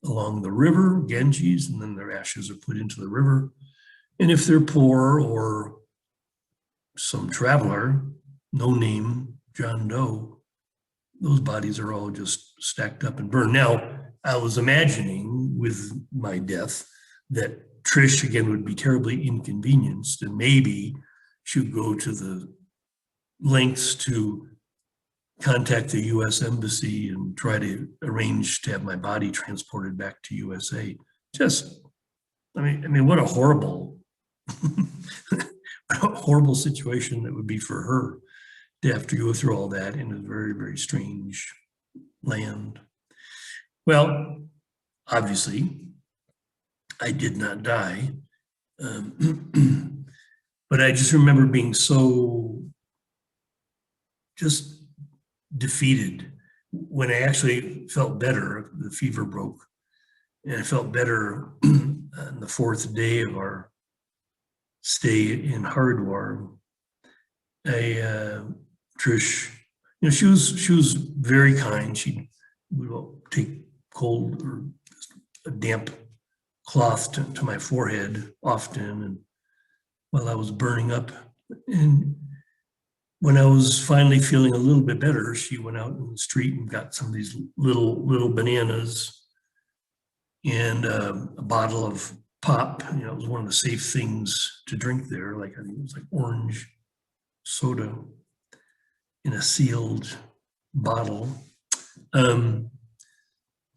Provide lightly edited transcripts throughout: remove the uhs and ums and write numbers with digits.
along the river, Ganges, and then their ashes are put into the river. And if they're poor or some traveler, no name, John Doe, those bodies are all just stacked up and burned. Now, I was imagining with my death that Trish, again, would be terribly inconvenienced, and maybe she would go to the lengths to contact the U.S. Embassy and try to arrange to have my body transported back to USA. Just, I mean, what a horrible, horrible situation that would be for her to have to go through all that in a very, very strange land. Well, obviously, I did not die, but I just remember being so just defeated when I actually felt better. The fever broke, and I felt better on the fourth day of our stay in Haridwar. Trish, she was very kind. She would take cold or a damp cloth to my forehead often, and while I was burning up. And when I was finally feeling a little bit better, she went out in the street and got some of these little bananas and a bottle of pop. It was one of the safe things to drink there. Like, I think it was like orange soda in a sealed bottle.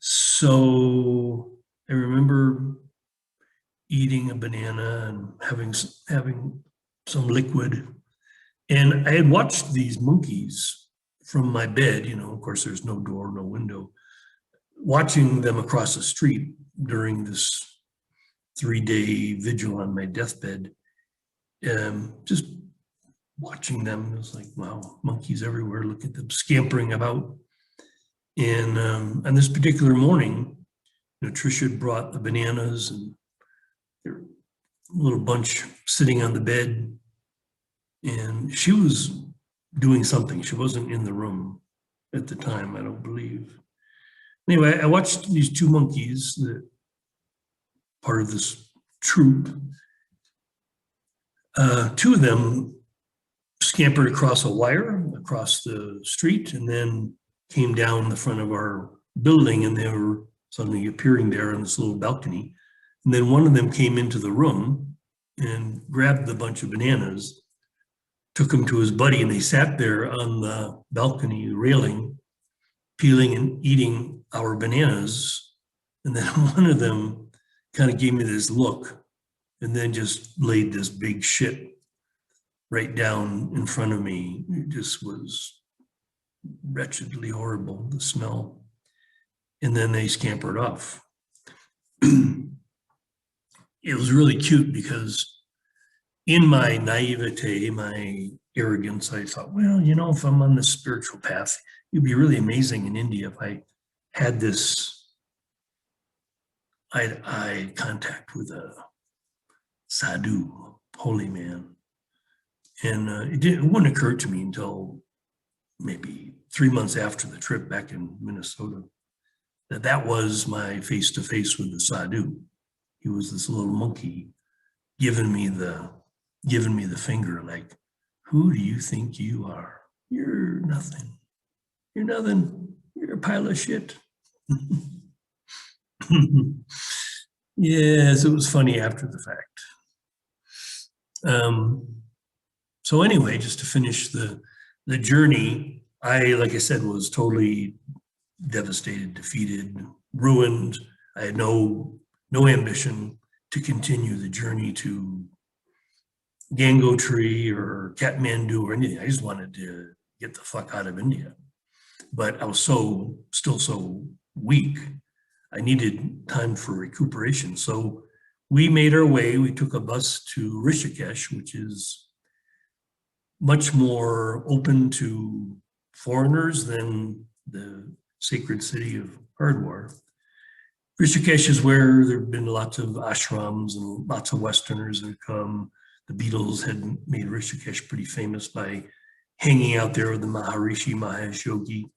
So I remember eating a banana and having some liquid. And I had watched these monkeys from my bed, of course there's no door, no window, watching them across the street during this 3-day vigil on my deathbed. Just watching them, it was like, wow, monkeys everywhere, look at them scampering about. And on this particular morning, Tricia had brought the bananas, and there were a little bunch sitting on the bed, and she was doing something. She wasn't in the room at the time, I don't believe. Anyway, I watched these two monkeys, that part of this troop. Two of them scampered across a wire, across the street, and then came down the front of our building, and they were suddenly appearing there on this little balcony. And then one of them came into the room and grabbed a bunch of bananas, took them to his buddy, and they sat there on the balcony railing, peeling and eating our bananas. And then one of them kind of gave me this look and then just laid this big shit right down in front of me. It just was wretchedly horrible, the smell. And then they scampered off. It was really cute because in my naivete, my arrogance, I thought, well, if I'm on this spiritual path, it'd be really amazing in India if I had this eye-to-eye contact with a sadhu, holy man. And it wouldn't occur to me until maybe 3 months after the trip back in Minnesota that was my face-to-face with the sadhu. He was this little monkey giving me the finger, like, who do you think you are? You're nothing. You're nothing. You're a pile of shit. Yes, it was funny after the fact. So anyway, just to finish the journey, like I said, was totally devastated, defeated, ruined. I had no ambition to continue the journey to Gangotri or Kathmandu or anything. I just wanted to get the fuck out of India. But I was still so weak. I needed time for recuperation. So we made our way. We took a bus to Rishikesh, which is much more open to foreigners than the sacred city of Haridwar. Rishikesh is where there have been lots of ashrams and lots of Westerners that have come. The Beatles had made Rishikesh pretty famous by hanging out there with the Maharishi Mahesh Yogi.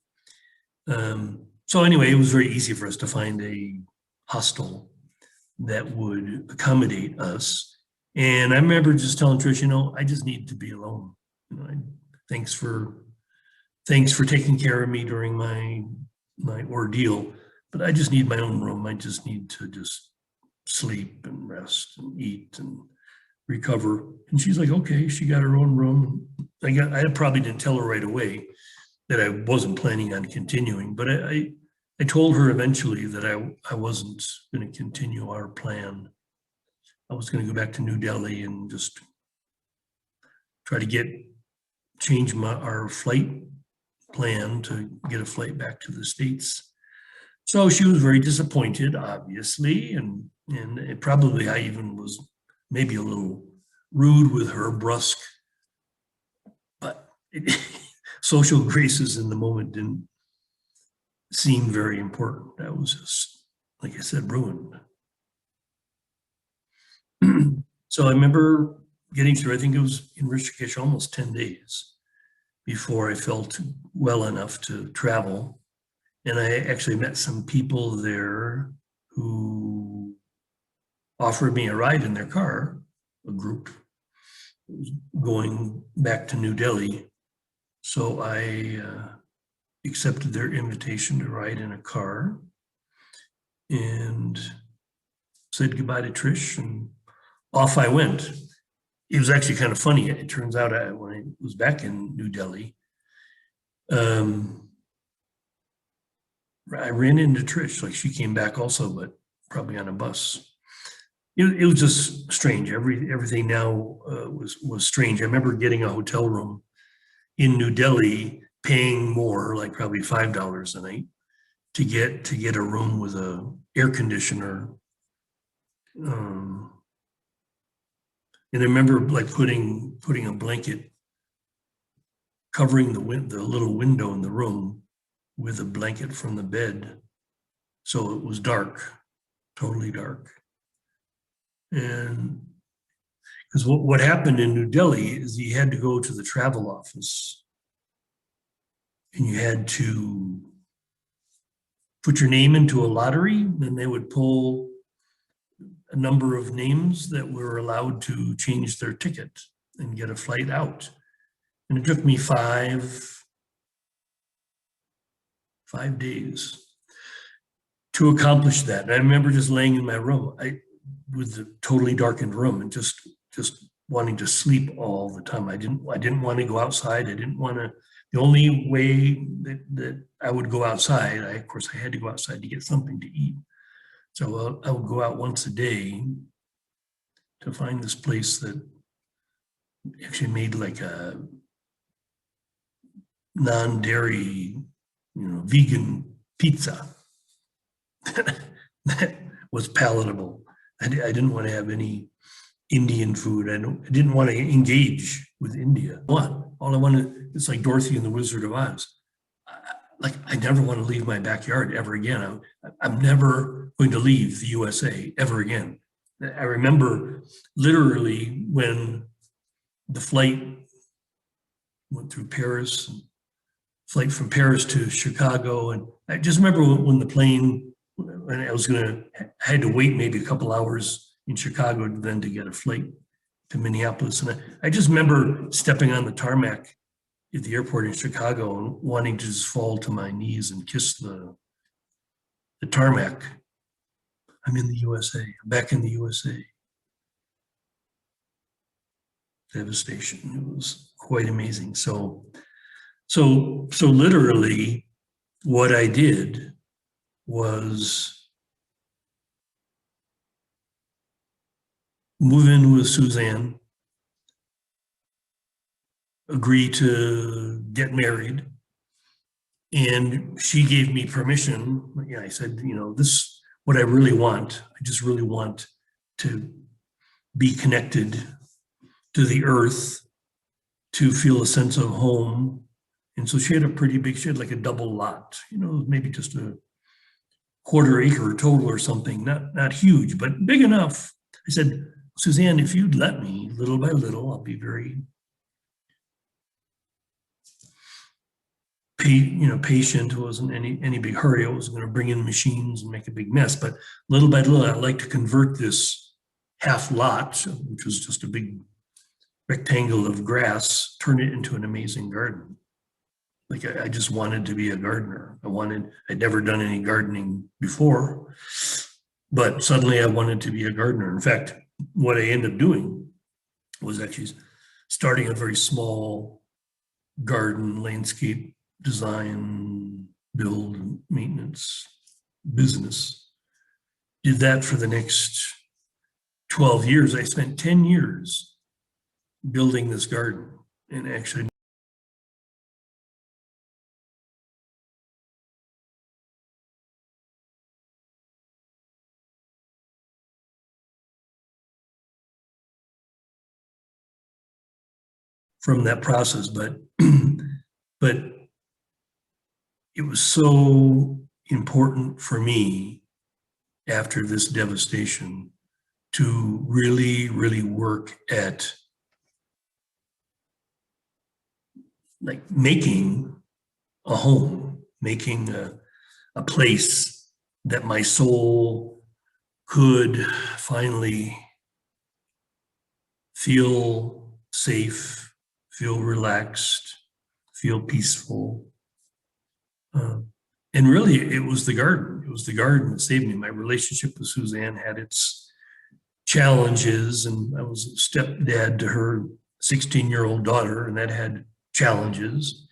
So anyway, it was very easy for us to find a hostel that would accommodate us. And I remember just telling Trish, you know, I just need to be alone. You know, thanks for taking care of me during my ordeal, but I just need my own room. I just need to just sleep and rest and eat and recover. And she's like, okay. She got her own room. I probably didn't tell her right away that I wasn't planning on continuing, but I told her eventually that I wasn't going to continue our plan. I was going to go back to New Delhi and just try to change our flight plan to get a flight back to the States. So she was very disappointed, obviously, and probably I even was maybe a little rude with her, brusque, but social graces in the moment didn't seem very important. I was just, like I said, ruined. So I remember getting through, I think it was in Rishikesh, almost 10 days before I felt well enough to travel. And I actually met some people there who offered me a ride in their car, a group going back to New Delhi. So I accepted their invitation to ride in a car and said goodbye to Trish, and off I went. It was actually kind of funny. It turns out when I was back in New Delhi, I ran into Trish. Like, she came back also, but probably on a bus. It was just strange. Everything now was strange. I remember getting a hotel room in New Delhi, paying more, like probably $5 a night, to get a room with a air conditioner. And I remember like putting a blanket covering the little window in the room with a blanket from the bed, so it was dark, totally dark. And because what happened in New Delhi is you had to go to the travel office and you had to put your name into a lottery, and they would pull a number of names that were allowed to change their ticket and get a flight out. And it took me five days to accomplish that. And I remember just laying in my room, with the totally darkened room, and just wanting to sleep all the time. I didn't want to go outside. I didn't want to. The only way that I would go outside, of course, I had to go outside to get something to eat. So I would go out once a day to find this place that actually made like a non-dairy, vegan pizza that was palatable. I didn't want to have any Indian food. I didn't want to engage with India. All I wanted, it's like Dorothy and the Wizard of Oz. I never want to leave my backyard ever again. I'm never going to leave the USA ever again. I remember literally when the flight went through Paris, flight from Paris to Chicago. And I just remember when the plane, when I had to wait maybe a couple hours in Chicago then to get a flight to Minneapolis. And I just remember stepping on the tarmac at the airport in Chicago and wanting to just fall to my knees and kiss the tarmac. I'm in the USA, I'm back in the USA. Devastation. It was quite amazing. So literally what I did was move in with Suzanne, agree to get married, and she gave me permission. I said, this is what I really want. I just really want to be connected to the earth, to feel a sense of home. And so she had she had like a double lot, maybe just a quarter acre total or something, not huge, but big enough. I said, Suzanne, if you'd let me, little by little, I'll be very patient. It wasn't any big hurry. I was going to bring in machines and make a big mess. But little by little, I'd like to convert this half lot, which was just a big rectangle of grass, turn it into an amazing garden. Like I just wanted to be a gardener. I'd never done any gardening before, but suddenly I wanted to be a gardener. In fact, what I ended up doing was actually starting a very small garden, landscape design, build, maintenance business. Did that for the next 12 years. I spent 10 years building this garden, and actually from that process, but but it was so important for me after this devastation to really work at like making a home, making a place that my soul could finally feel safe, feel relaxed, feel peaceful. And really, it was the garden. It was the garden that saved me. My relationship with Suzanne had its challenges, and I was a stepdad to her 16-year-old daughter, and that had challenges.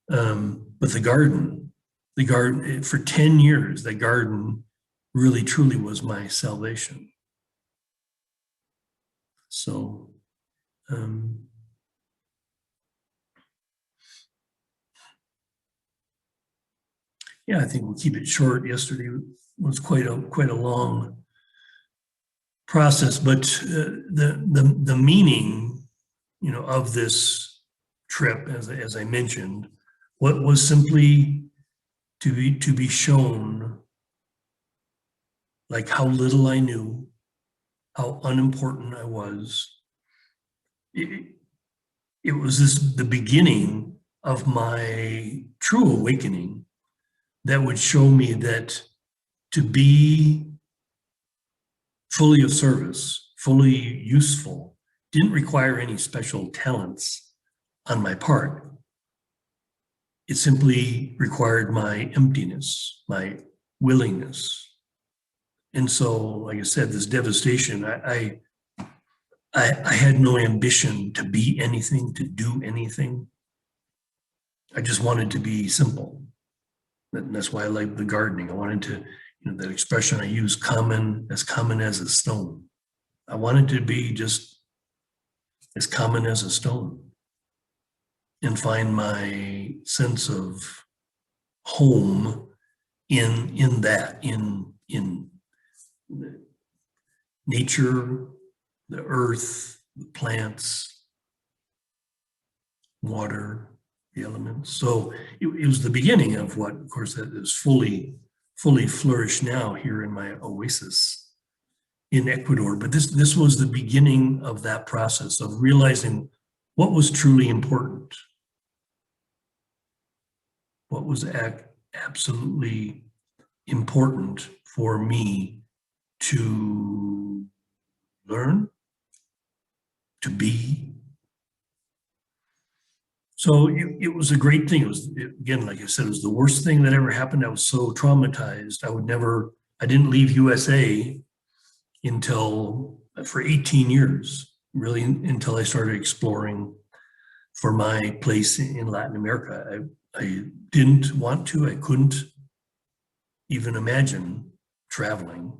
But the garden, for 10 years, the garden really, truly was my salvation. So, yeah, I think we'll keep it short. Yesterday was quite a long process, but the meaning, of this trip, as I mentioned, what was simply to be shown like how little I knew, how unimportant I was. It was the beginning of my true awakening that would show me that to be fully of service, fully useful, didn't require any special talents on my part. It simply required my emptiness, my willingness. And so, like I said, this devastation, I had no ambition to be anything, to do anything. I just wanted to be simple. And that's why I like the gardening. I wanted to, that expression I use, common as a stone. I wanted to be just as common as a stone and find my sense of home in that, in nature, the earth, the plants, water, the elements. So it was the beginning of what, of course, that is fully flourished now here in my oasis in Ecuador. But this was the beginning of that process of realizing what was truly important, what was absolutely important for me to learn, to be. So it was a great thing. Again, like I said, it was the worst thing that ever happened. I was so traumatized. I didn't leave USA for 18 years, really, until I started exploring for my place in Latin America. I didn't want to, I couldn't even imagine traveling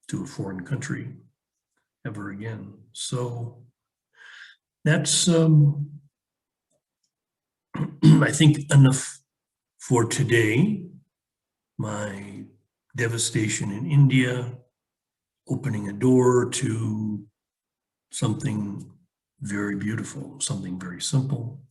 to a foreign country ever again. So that's, I think, enough for today. My devastation in India, opening a door to something very beautiful, something very simple,